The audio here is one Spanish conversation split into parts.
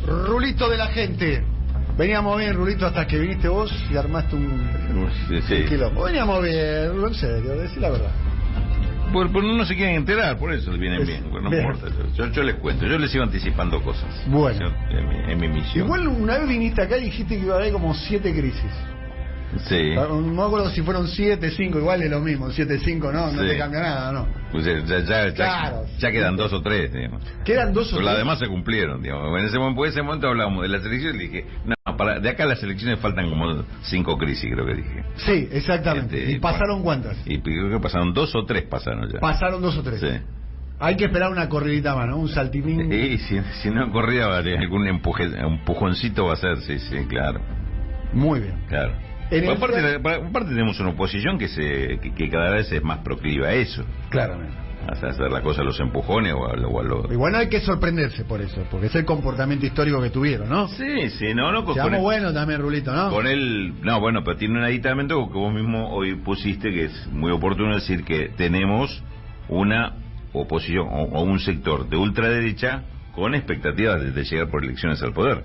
Rulito de la gente. Veníamos bien, Rulito, hasta que viniste vos y armaste un quilombo. Veníamos bien, en serio, decí la verdad. Pues no se quieren enterar, por eso vienen bien. Bueno, no importa, yo les cuento, yo les sigo anticipando cosas. Bueno, en mi misión. Igual una vez viniste acá y dijiste que iba a haber como 7 crisis. Sí. No me acuerdo si fueron 7, 5, igual es lo mismo, 7, 5, no te cambia nada, ¿no? Pues ya quedan 2 o 3, digamos. Quedan 2 o 3. Pero las demás se cumplieron, digamos. En ese momento hablábamos de las elecciones y dije, no, de acá a las elecciones faltan como 5 crisis, creo que dije. Sí, exactamente. ¿Y pasaron cuántas? Y creo que pasaron 2 o 3 pasaron ya. Pasaron 2 o 3. Sí. Hay que esperar una corridita más, ¿no? Un saltinín. Sí, si no corrida, algún empujoncito va a ser, sí, claro. Muy bien. Claro. Aparte tenemos una oposición que cada vez es más proclive a eso. Claramente. A hacer la cosa a los empujones o a lo... Igual no hay que sorprenderse por eso, porque es el comportamiento histórico que tuvieron, ¿no? Sí, no. Seamos buenos también, Rulito, ¿no? Con él, no, bueno, pero tiene un aditamento que vos mismo hoy pusiste, que es muy oportuno decir que tenemos una oposición o un sector de ultraderecha con expectativas de llegar por elecciones al poder.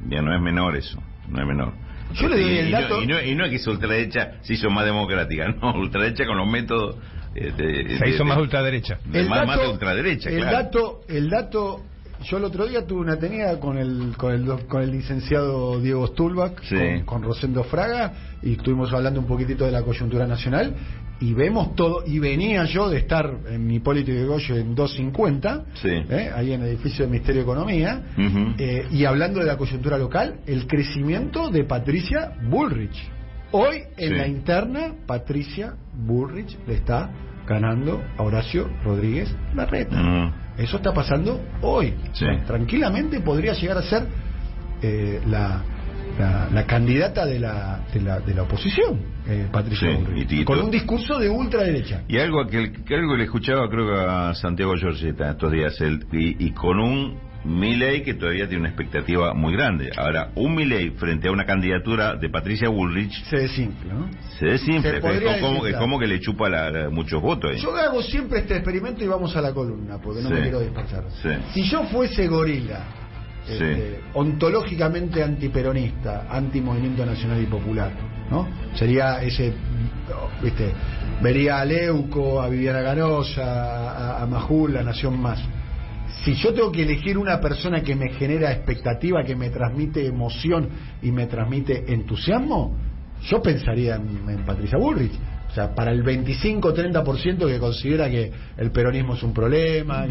Ya no es menor eso, no es menor. Yo le doy el dato... Y no es que esa ultraderecha se hizo más democrática, no, ultraderecha con los métodos... se hizo más ultraderecha. Más de ultraderecha, claro. El dato... Yo el otro día tuve una tenida con el licenciado Diego Stulbach, sí, con Rosendo Fraga, y estuvimos hablando un poquitito de la coyuntura nacional, y vemos todo, y venía yo de estar en Hipólito Yrigoyen en 250, sí, ahí en el edificio de Ministerio de Economía, y hablando de la coyuntura local, el crecimiento de Patricia Bullrich. Hoy en la interna, Patricia Bullrich le está ganando a Horacio Rodríguez Larreta. Eso está pasando hoy. Sí. Tranquilamente podría llegar a ser la candidata de la oposición, Patricia Bullrich, con un discurso de ultraderecha. Y algo que le escuchaba, creo que a Santiago Giorgetta estos días, y con un Milei que todavía tiene una expectativa muy grande. Ahora, un Milei frente a una candidatura de Patricia Bullrich se desinfla, ¿no? Se desinfla, es como que le chupa muchos votos ahí. Yo hago siempre este experimento y vamos a la columna, porque no me quiero dispersar. Sí. Si yo fuese gorila, ontológicamente antiperonista, antimovimiento nacional y popular, ¿no? Sería ese, vería a Leuco, a Viviana Ganosa, a Majul, la Nación Más. Si yo tengo que elegir una persona que me genera expectativa, que me transmite emoción y me transmite entusiasmo, yo pensaría en Patricia Bullrich. O sea, para el 25-30% que considera que el peronismo es un problema,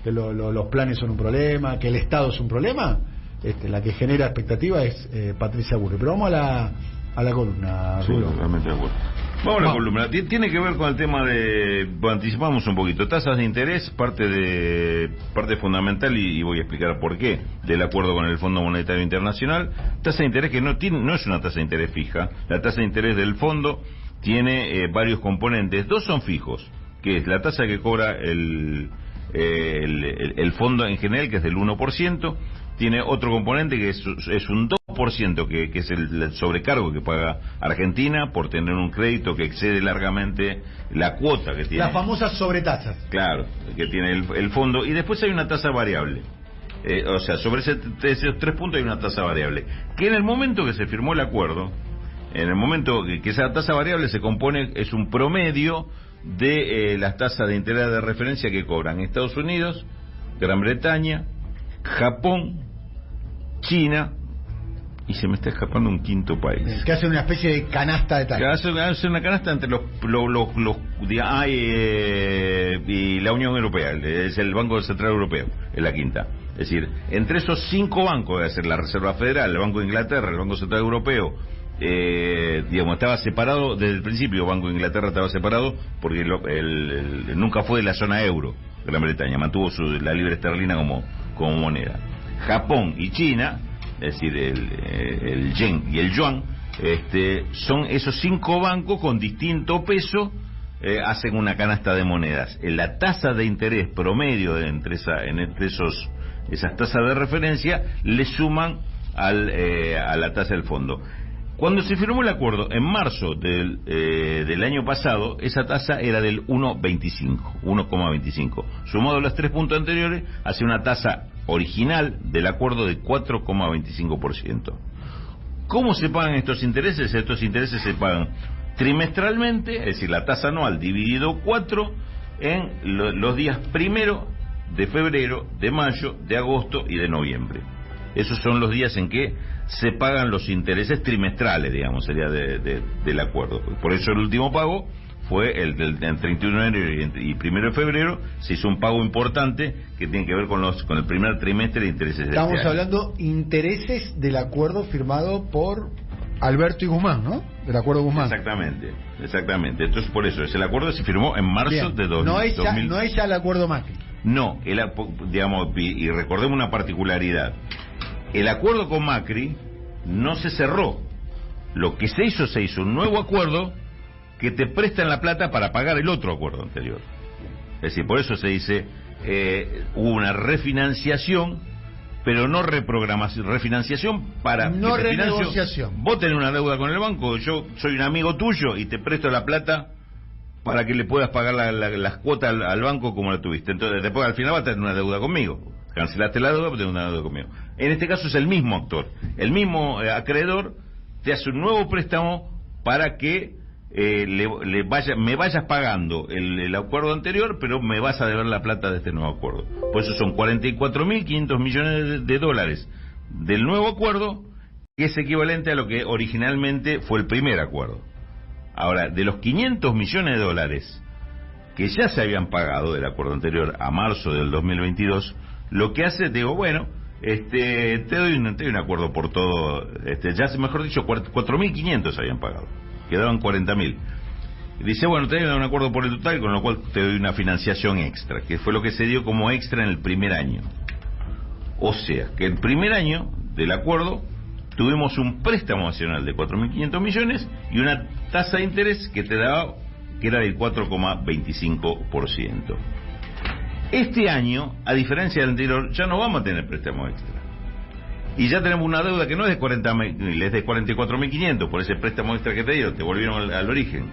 que los planes son un problema, que el Estado es un problema, la que genera expectativa es Patricia Bullrich. Pero vamos a la columna. Sí, realmente de acuerdo. Vamos a la columna. Tiene que ver con el tema anticipamos un poquito. Tasas de interés, parte fundamental, y voy a explicar por qué, del acuerdo con el Fondo Monetario Internacional. Tasa de interés que no es una tasa de interés fija. La tasa de interés del fondo tiene varios componentes. 2 son fijos, que es la tasa que cobra el fondo en general, que es del 1%. Tiene otro componente que es un 2%, que es el sobrecargo que paga Argentina por tener un crédito que excede largamente la cuota que tiene. Las famosas sobretasas. Claro, que tiene el fondo. Y después hay una tasa variable. O sea, sobre esos 3 puntos hay una tasa variable. Que en el momento que se firmó el acuerdo, en el momento que esa tasa variable se compone, es un promedio de las tasas de interés de referencia que cobran Estados Unidos, Gran Bretaña, Japón, China, y se me está escapando un quinto país. Que hace una especie de canasta de tasas. Que hace una canasta entre y la Unión Europea, es el Banco Central Europeo, es la quinta. Es decir, entre esos 5 bancos, debe ser la Reserva Federal, el Banco de Inglaterra, el Banco Central Europeo, estaba separado desde el principio. Banco de Inglaterra estaba separado porque nunca fue de la zona euro. Gran Bretaña mantuvo la libra esterlina como moneda. Japón y China, es decir, el yen y el yuan, son esos 5 bancos con distinto peso, hacen una canasta de monedas. La tasa de interés promedio entre esas tasas de referencia le suman a la tasa del fondo. Cuando se firmó el acuerdo en marzo del año pasado, esa tasa era del 1,25. Sumado a los 3 puntos anteriores, hace una tasa original del acuerdo de 4,25%. ¿Cómo se pagan estos intereses? Estos intereses se pagan trimestralmente, es decir, la tasa anual dividido 4 en los días 1 de febrero, de mayo, de agosto y de noviembre. Esos son los días en que se pagan los intereses trimestrales, digamos, sería del acuerdo. Por eso el último pago fue el 31 de enero y 1 de febrero. Se hizo un pago importante que tiene que ver con el primer trimestre de intereses de Estamos este año. hablando intereses del acuerdo firmado por Alberto y Guzmán, ¿no? Del acuerdo Guzmán. Exactamente. Entonces, por eso, el acuerdo se firmó en marzo de 2000. No es ya el acuerdo Macri. No, digamos, y recordemos una particularidad. El acuerdo con Macri no se cerró. Lo que se hizo un nuevo acuerdo que te prestan la plata para pagar el otro acuerdo anterior. Es decir, por eso se dice, hubo una refinanciación, pero no reprogramación, refinanciación para... No renegociación. Vos tenés una deuda con el banco, yo soy un amigo tuyo y te presto la plata para que le puedas pagar las cuotas al banco como la tuviste. Entonces, después al final vas a tener una deuda conmigo. Cancelaste la deuda, pero tenés una deuda conmigo. En este caso es el mismo actor, el mismo acreedor te hace un nuevo préstamo para que me vayas pagando el acuerdo anterior, pero me vas a deber la plata de este nuevo acuerdo. Por eso son 44.500 millones de dólares del nuevo acuerdo, que es equivalente a lo que originalmente fue el primer acuerdo. Ahora, de los 500 millones de dólares que ya se habían pagado del acuerdo anterior a marzo del 2022, lo que hace, te digo, bueno, te doy un acuerdo por todo, mejor dicho, 4.500 habían pagado, quedaban 40.000. Dice, bueno, te doy un acuerdo por el total, con lo cual te doy una financiación extra, que fue lo que se dio como extra en el primer año. O sea, que el primer año del acuerdo tuvimos un préstamo nacional de 4.500 millones y una tasa de interés que te daba, que era del 4,25%. Este año, a diferencia del anterior, ya no vamos a tener préstamo extra. Y ya tenemos una deuda que no es de 40.000, es de 44.500 por ese préstamo extra que te dieron, te volvieron al origen.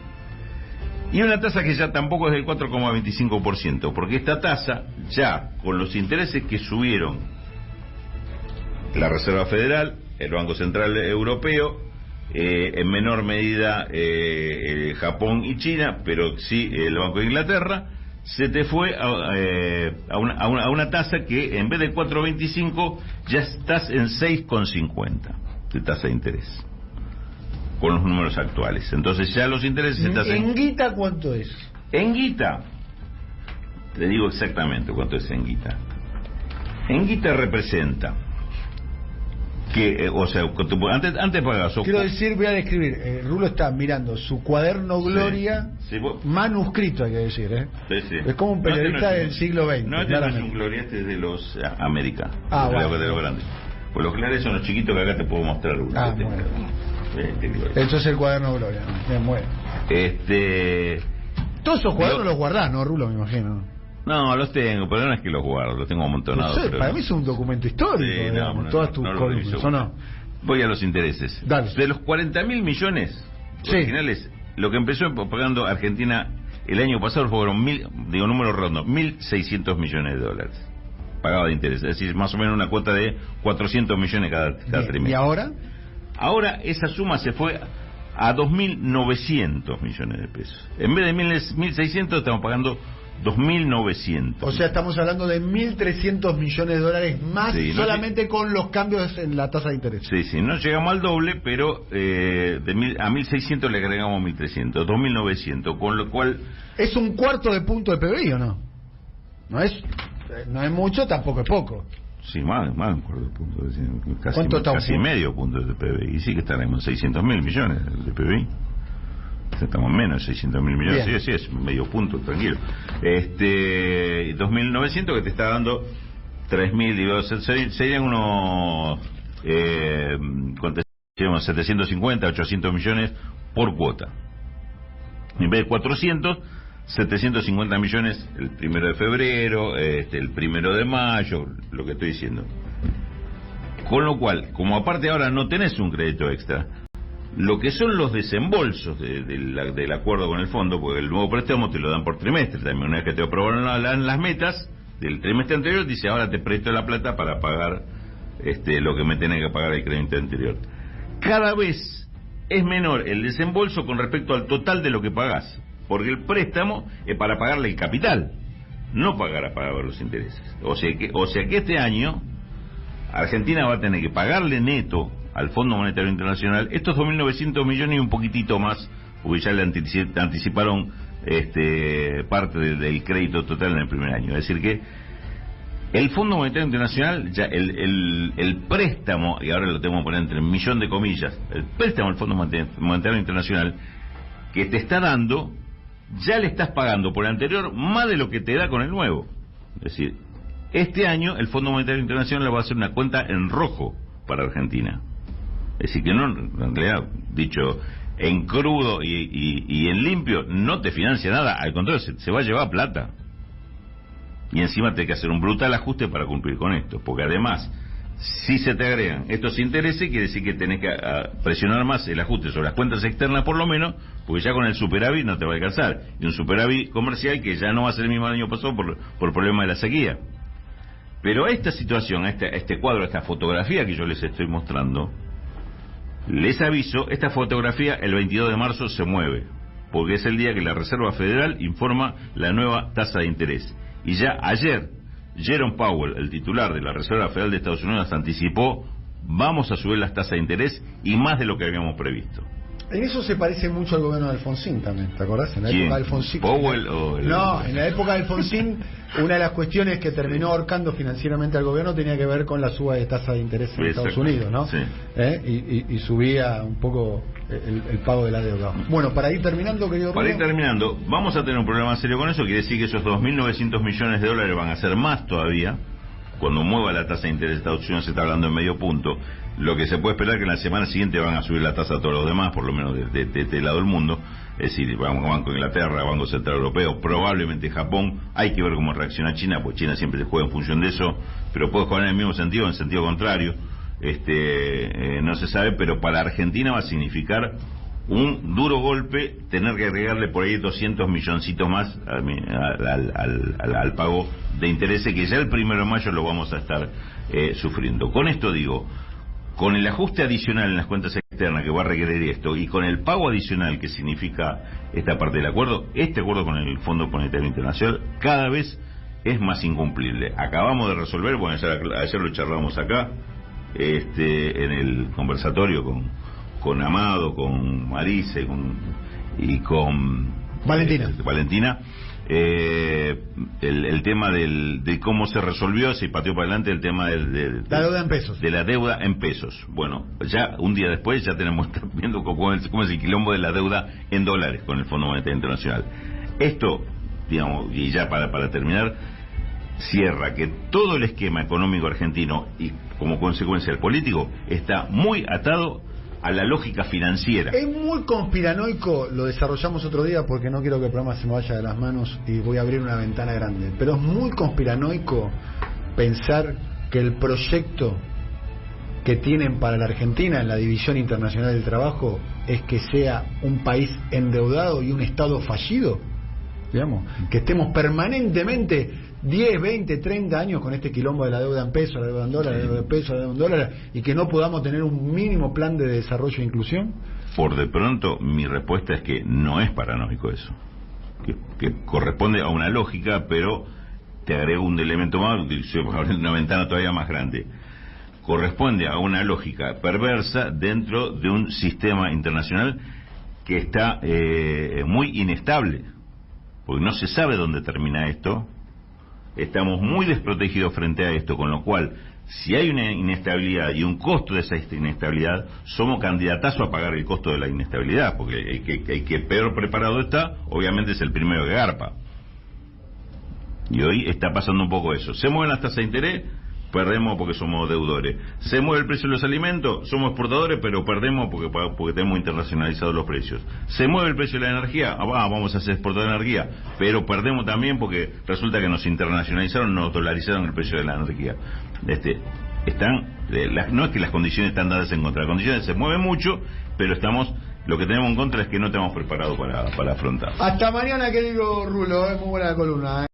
Y una tasa que ya tampoco es del 4,25%, porque esta tasa, ya con los intereses que subieron la Reserva Federal, el Banco Central Europeo, en menor medida Japón y China, pero sí el Banco de Inglaterra, se te fue a una tasa que en vez de 4,25 ya estás en 6,50 de tasa de interés con los números actuales. Entonces ya los intereses están ¿En guita cuánto es? En guita, te digo exactamente cuánto es en guita. En guita representa que, o sea, antes pagabas. Quiero decir, voy a describir. Rulo está mirando su cuaderno Gloria, sí, manuscrito, hay que decir, ¿eh? Sí. Es como un periodista del siglo XX. No, no es un Gloria, este es de los América. Bueno. De los grandes. Pues los Gloria son los chiquitos que acá te puedo mostrar uno. Bueno. Eso es el cuaderno Gloria. Bien, bueno. Todos esos cuadernos los guardás, ¿no, Rulo? Me imagino. No, los tengo, pero no es que los guardo, los tengo amontonados. No sé, para mí es un documento histórico, digamos, todas tus columnas, ¿o no? Voy a los intereses. Dale. De los 40.000 millones originales, lo que empezó pagando Argentina el año pasado fueron número redondo, 1.600 millones de dólares pagado de interés, es decir, más o menos una cuota de 400 millones cada trimestre. ¿Y ahora? Ahora esa suma se fue a 2.900 millones de pesos. En vez de 1.600 estamos pagando 2.900. O sea, estamos hablando de 1.300 millones de dólares más, solamente con los cambios en la tasa de interés. Sí, no llegamos al doble, pero a 1.600 le agregamos 1.300, 2.900, con lo cual... ¿Es un cuarto de punto de PBI o no? No es mucho, tampoco es poco. Sí, más un cuarto de punto. Casi medio punto de PBI. Y sí que estaremos en 600.000 millones de PBI. Estamos menos de 600.000 millones. Sí, es medio punto, tranquilo. 2.900 que te está dando 3.000, digo, serían unos 750, 800 millones por cuota. En vez de 400, 750 millones el 1 de febrero, el 1 de mayo, lo que estoy diciendo. Con lo cual, como aparte ahora no tenés un crédito extra, lo que son los desembolsos del acuerdo con el fondo, porque el nuevo préstamo te lo dan por trimestre también, una vez que te aprobaron las metas, del trimestre anterior, dice ahora te presto la plata para pagar lo que me tenés que pagar el crédito anterior. Cada vez es menor el desembolso con respecto al total de lo que pagás, porque el préstamo es para pagarle el capital, no pagar los intereses. O sea que este año Argentina va a tener que pagarle neto al Fondo Monetario Internacional estos 2.900 millones y un poquitito más, porque ya le anticiparon parte del crédito total en el primer año. Es decir que el Fondo Monetario Internacional, ya el préstamo, y ahora lo tengo que poner entre un millón de comillas, el préstamo del Fondo Monetario Internacional que te está dando, ya le estás pagando por el anterior más de lo que te da con el nuevo. Es decir, este año el Fondo Monetario Internacional le va a hacer una cuenta en rojo para Argentina. Es decir, que no, en realidad, dicho en crudo y en limpio, no te financia nada, al contrario, se va a llevar plata. Y encima te hay que hacer un brutal ajuste para cumplir con esto, porque además, si se te agregan estos intereses, quiere decir que tenés que presionar más el ajuste sobre las cuentas externas por lo menos, porque ya con el superávit no te va a alcanzar, y un superávit comercial que ya no va a ser el mismo año pasado por problema de la sequía. Pero esta situación, este cuadro, esta fotografía que yo les estoy mostrando, les aviso, esta fotografía el 22 de marzo se mueve, porque es el día que la Reserva Federal informa la nueva tasa de interés. Y ya ayer, Jerome Powell, el titular de la Reserva Federal de Estados Unidos, anticipó: vamos a subir las tasas de interés y más de lo que habíamos previsto. En eso se parece mucho al gobierno de Alfonsín también, ¿te acordás? En la época de Alfonsín. ¿Powell o el... No, en la época de Alfonsín, una de las cuestiones que terminó ahorcando financieramente al gobierno tenía que ver con la suba de tasa de interés en Estados Unidos, ¿no? Sí. Y subía un poco el pago de la deuda. Bueno, para ir terminando, querido Para Rubén. ir terminando, vamos a tener un problema serio con eso, quiere decir que esos 2.900 millones de dólares van a ser más todavía. Cuando mueva la tasa de interés de Estados Unidos se está hablando en medio punto. Lo que se puede esperar es que en la semana siguiente van a subir la tasa a todos los demás, por lo menos de este lado del mundo. Es decir, Banco de Inglaterra, Banco Central Europeo, probablemente Japón. Hay que ver cómo reacciona China, porque China siempre se juega en función de eso, pero puede jugar en el mismo sentido o en sentido contrario. No se sabe, pero para Argentina va a significar un duro golpe tener que agregarle por ahí 200 milloncitos más al pago de intereses, que ya el 1 de mayo lo vamos a estar sufriendo. Con esto digo, con el ajuste adicional en las cuentas externas que va a requerir esto, y con el pago adicional que significa esta parte del acuerdo, este acuerdo con el Fondo Monetario Internacional cada vez es más incumplible. Acabamos de resolver, bueno, ayer lo charlamos acá, en el conversatorio con Amado, con Marisa y con Valentina, el tema de cómo se resolvió, se pateó para adelante el tema la deuda en pesos. De la deuda en pesos. Bueno, ya un día después ya tenemos viendo cómo es el quilombo de la deuda en dólares con el Fondo Monetario Internacional. Esto, digamos, y ya para terminar, cierra que todo el esquema económico argentino y como consecuencia el político está muy atado a la lógica financiera. Es muy conspiranoico, lo desarrollamos otro día porque no quiero que el programa se me vaya de las manos y voy a abrir una ventana grande, pero es muy conspiranoico pensar que el proyecto que tienen para la Argentina en la División Internacional del Trabajo es que sea un país endeudado y un Estado fallido, digamos, que estemos permanentemente 10, 20, 30 años con este quilombo de la deuda en pesos, la deuda en dólares, la deuda en pesos, la deuda en dólares, y que no podamos tener un mínimo plan de desarrollo e inclusión. Por de pronto, mi respuesta es que no es paranoico eso, que corresponde a una lógica, pero te agrego un elemento más, una ventana todavía más grande. Corresponde a una lógica perversa dentro de un sistema internacional que está muy inestable, porque no se sabe dónde termina esto. Estamos muy desprotegidos frente a esto, con lo cual, si hay una inestabilidad y un costo de esa inestabilidad, somos candidatazos a pagar el costo de la inestabilidad, porque el que peor preparado está, obviamente es el primero que garpa. Y hoy está pasando un poco eso. Se mueven las tasas de interés, perdemos porque somos deudores. Se mueve el precio de los alimentos, somos exportadores, pero perdemos porque tenemos internacionalizados los precios. Se mueve el precio de la energía, vamos a ser exportadores de energía, pero perdemos también porque resulta que nos internacionalizaron, nos dolarizaron el precio de la energía. No es que las condiciones están dadas en contra, las condiciones se mueven mucho, pero lo que tenemos en contra es que no estamos preparados para afrontar. Hasta mañana, querido Rulo, muy buena columna.